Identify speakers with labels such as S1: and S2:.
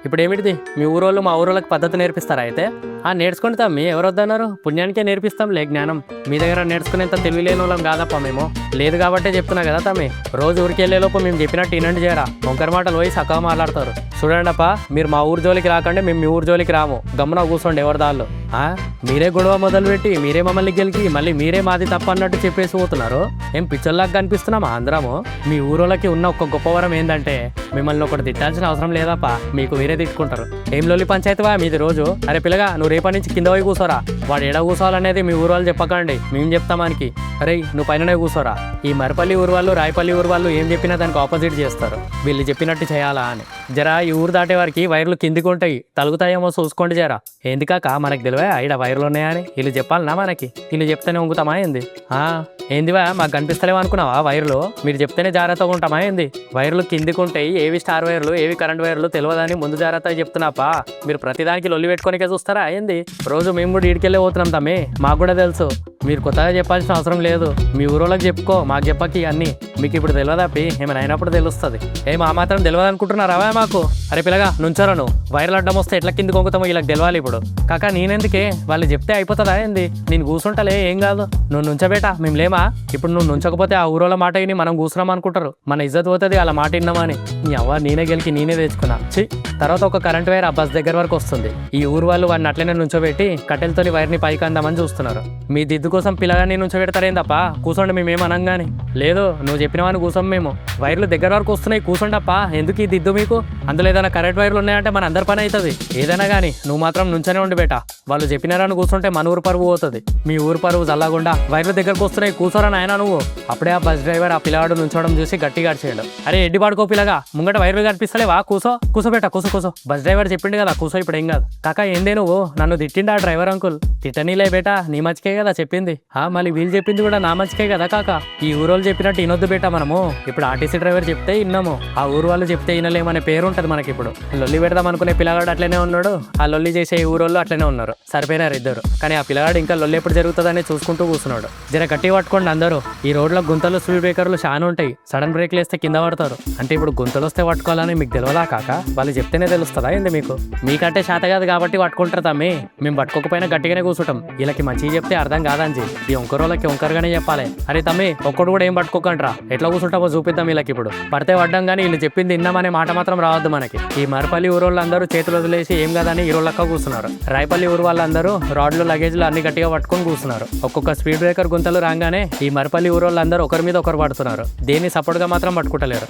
S1: ఇప్పుడు ఏమిటిది మీ ఊరోళ్ళు మా ఊరోళ్ళకి పద్ధతి నేర్పిస్తారా అయితే? నేర్చుకోండి తమ్మి, ఎవరు వద్దన్నారు? పుణ్యానికే నేర్పిస్తాంలే జ్ఞానం. మీ దగ్గర నేర్చుకునేంత తెలివిలేని వాళ్ళం కాదప్ప మేము. లేదు కాబట్టే చెప్తున్నా కదా తమ్మి, రోజు ఊరికి వెళ్ళేలోపు మేము చెప్పినట్టు వినండి చేయరా. వంకర మాటలు పోయి చక్కగా మాట్లాడతారు. చూడండి అప్ప, మీరు మా ఊరు జోలికి రాకండి, మేము మీ ఊరు జోలికి రాము. గమ్మున కూర్చోండి ఎవరి దాళ్ళు. మీరే గొడవ మొదలుపెట్టి మీరే మమ్మల్ని గెలికి మళ్ళీ మీరే మాది తప్ప అన్నట్టు చెప్పేసి పోతున్నారు. ఏం పిచ్చర్లాగా కనిపిస్తున్నామా అందరము? మీ ఊరోళ్ళకి ఉన్న ఒక గొప్ప వరం ఏంటంటే మిమ్మల్ని ఒకటి తిట్టాల్సిన అవసరం లేదప్ప, మీకు మీరే తిట్టుకుంటారు. ఏం లొల్లి పంచాయతీవా మీది రోజు? అరే పిల్లగా, నువ్వు రేపటి నుంచి కింద పోయి కూర్చోరా. వాడు ఎడ కూర్చోవాలనేది మీ ఊరు వాళ్ళు చెప్పకండి, మేము చెప్తామానికి. అరే నువ్వు పైననే కూర్చోరా. ఈ మరపల్లి ఊరు వాళ్ళు రాయపల్లి ఊరు వాళ్ళు ఏం చెప్పినా దానికి ఆపోజిట్ చేస్తారు. వీళ్ళు చెప్పినట్టు చేయాలా అని. జరా ఈ ఊరు దాటే వారికి వైర్లు కిందికి ఉంటాయి, తలుగుతాయేమో చూసుకోండి జరా. ఎందుకాక మనకు తెలివా ఈడ వైర్లు ఉన్నాయా అని? వీళ్ళు చెప్పాలనా మనకి? వీళ్ళు చెప్తేనే వంగుతామా ఏంది? ఏందివా మాకు కనిపిస్తలేవు అనుకున్నావా వైర్లు? మీరు చెప్తేనే జాగ్రత్తగా ఉంటామా ఏంది? వైర్లు కిందికి ఉంటాయి, ఏవి స్టార్ వైర్లు ఏవి కరెంట్ వైర్లు తెలియదని ముందు జాగ్రత్తగా చెప్తున్నాపా. మీరు ప్రతిదానికి లొల్లి పెట్టుకోనికే చూస్తారా ఏంది? రోజు మేము కూడా ఈడికెళ్ళే పోతున్నాం తమ్మి, మాకు కూడా తెలుసు. మీరు కొత్తగా చెప్పాల్సిన అవసరం లేదు. మీ ఊరోళ్ళకి చెప్పుకో, మాకు చెప్పకి అన్నీ. మీకు ఇప్పుడు తెలియదాపి, ఏమైనా అయినప్పుడు తెలుస్తుంది. మా మాత్రం తెలియదు అనుకుంటున్నారా మాకు? అరే పిల్లగా నుంచోరా, నువ్వు వైర్లు అడ్డం వస్తే ఎట్లా కింది కొంగుతామో వీళ్ళకి తెలియాలి ఇప్పుడు. కాక నేనెందుకే? వాళ్ళు చెప్తే అయిపోతుందా ఏంది? నేను కూర్చుంటలే, ఏం కాదు. నువ్వు నుంచబేటా, మేము లేమా? ఇప్పుడు నువ్వు నుంచకపోతే ఆ ఊరోళ్ళ మాట విని మనం కూర్చున్నాం అనుకుంటారు. మన ఇజ్జత్ పోతుంది అలా మాట విన్నామని. నీ అవ్వ నేనే గెలికి నేనే తెచ్చుకున్నా. తర్వాత ఒక కరెంట్ వైర్ ఆ బస్ దగ్గర వరకు వస్తుంది. ఈ ఊరు వాళ్ళు వాడిని అట్లనే నుంచోబెట్టి కట్టెలతోని వైర్ని పైకి అందామని చూస్తున్నారు. మీ దిద్దు కోసం పిల్లగాని నుంచోబెడతారేం తప్ప కూర్చోండి మేమేమనంగాని. లేదు నువ్వు చెప్పినవని కూర్చోం మేము. వైర్లు దగ్గర వరకు వస్తున్నాయి, కూర్చోండప్ప. ఎందుకు ఈ దిద్దు మీకు? అందులో ఏదైనా కరెంట్ వైర్లు ఉన్నాయంటే మన అందరి పని అవుతుంది. ఏదైనా కానీ నువ్వు మాత్రం నుంచనే ఉండి బేటా. వాళ్ళు చెప్పినారని కూర్చుంటే మన ఊరు పరువు పోతుంది. మీ ఊరు పరువు చల్లకుండా వైర్లు దగ్గరకు వస్తున్నాయి, కూర్చోరా నాయన నువ్వు. అప్పుడే ఆ బస్ డ్రైవర్ ఆ పిల్లగాడు నుంచోవడం చూసి గట్టిగా అడిచేయడు. అరే ఎడ్డి పాడుకో పిల్లగా, ముంగట వైర్లు కనిపిస్తలేవా? కూసోబేటా కూసో. బస్ డ్రైవర్ చెప్పిండు కదా కూసో, ఇప్పుడు ఏం కాదు. కాక ఏందే నువ్వు నన్ను తిట్టిండా డ్రైవర్ అంకుల్? తిట్టనీలే బేటా, నీ మంచికే కదా చెప్పింది. మళ్ళీ వీళ్ళు చెప్పింది కూడా నా మంచికే కదా కాక. ఈ ఊరోళ్ళు చెప్పినట్టు వినొద్దు బేటా మనము. ఇప్పుడు ఆర్టీసీ డ్రైవర్ చెప్తే విన్నాము, ఆ ఊరు వాళ్ళు చెప్తే వినలేమనే పేరు ఉంటుంది మనకి. ఇప్పుడు లొల్లి పెడదాం అనుకునే పిల్లగాడు అట్లనే ఉన్నాడు, ఆ లొల్లి చేసే ఊరోళ్ళు అట్లనే ఉన్నారు. సరిపోయినారు ఇద్దరు. కానీ ఆ పిల్లగాడు ఇంకా లొల్లి ఎప్పుడు జరుగుతుందని చూసుకుంటూ కూర్చున్నాడు. జర గట్టి పట్టుకోండి అందరూ. ఈ రోడ్లో గుంతలు స్పీడ్ బ్రేకర్లు చాలా ఉంటాయి, సడన్ బ్రేక్లు వేస్తే కింద పడతారు. అంటే ఇప్పుడు గుంతలు వస్తే పట్టుకోవాలని మీకు తెలియదా కాక? వాళ్ళు చెప్తేనే తెలుస్తుందా ఏంది మీకు? మీకంటే శాత కాదు కాబట్టి పట్టుకుంటారు తమ్మి. మేము పట్టుకోకపోయినా గట్టిగానే కూర్చుంటాం. వీళ్ళకి మంచిగా చెప్తే అర్థం కాదని ఈ ఒంకరోళ్ళకి ఒంకరుగానే చెప్పాలి. అరే తమ్మి, ఒక్కడు కూడా ఏం పట్టుకోకండ్రా, ఎట్లా కూర్చుంటామో చూపిద్దాం వీళ్ళకి. ఇప్పుడు పడితే పడ్డం కానీ వీళ్ళు చెప్పింది విన్నామనే మాట మాత్రం రావద్దు మనకి. ఈ మరపల్లి ఊరోళ్ళందరూ చేతులు వదిలేసి ఏం కాదని ఈరోళ్ళక్క కూర్చున్నారు. రాయపల్లి ఊరు వాళ్ళందరూ రాడ్లు లగేజ్లు అన్ని గట్టిగా పట్టుకొని కూర్చున్నారు. ఒక్కొక్క స్పీడ్ బ్రేకర్ గుంతలు రాగానే ఈ మరపల్లి ఊరోళ్ళందరూ ఒకరి మీద ఒకరు పడుతున్నారు. దేన్ని సపోర్ట్గా మాత్రం పట్టుకుంటలేరు.